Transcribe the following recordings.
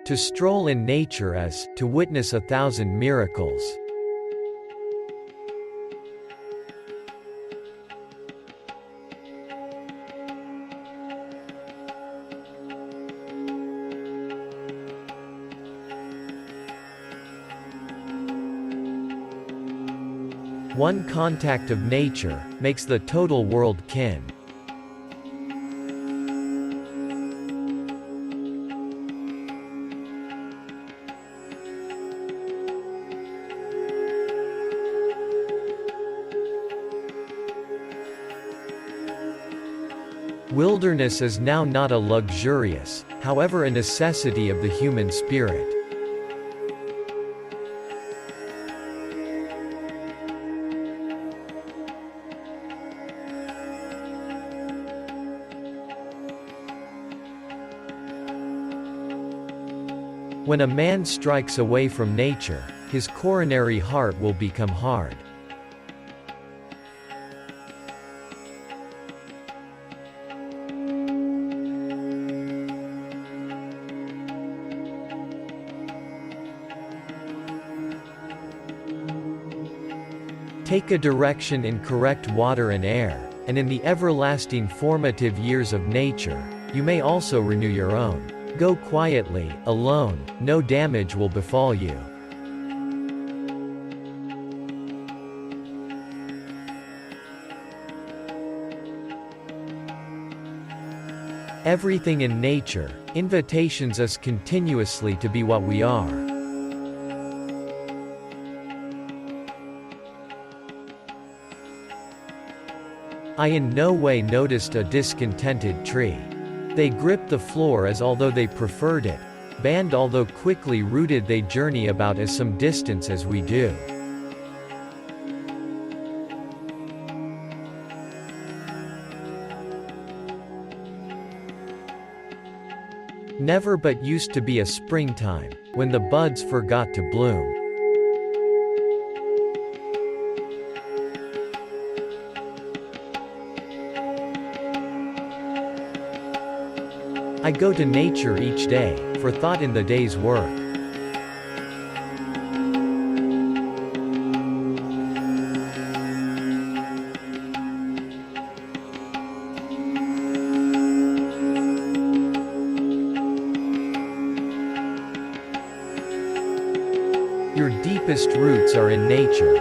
To stroll in nature as to witness 1,000 miracles. One contact of nature makes the total world kin. Wilderness is now not a luxurious, however a necessity of the human spirit. When a man strikes away from nature, his coronary heart will become hard. Take a direction in correct water and air, and in the everlasting formative years of nature, you may also renew your own. Go quietly, alone, no damage will befall you. Everything in nature invitations us continuously to be what we are. I in no way noticed a discontented tree. They gripped the floor as although they preferred it, banned although quickly rooted they journey about as some distance as we do. Never but used to be a springtime, when the buds forgot to bloom. I go to nature each day, for thought in the day's work. Your deepest roots are in nature.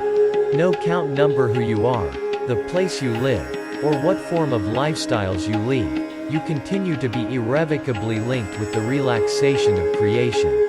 No count number who you are, the place you live, or what form of lifestyles you lead. You continue to be irrevocably linked with the relaxation of creation.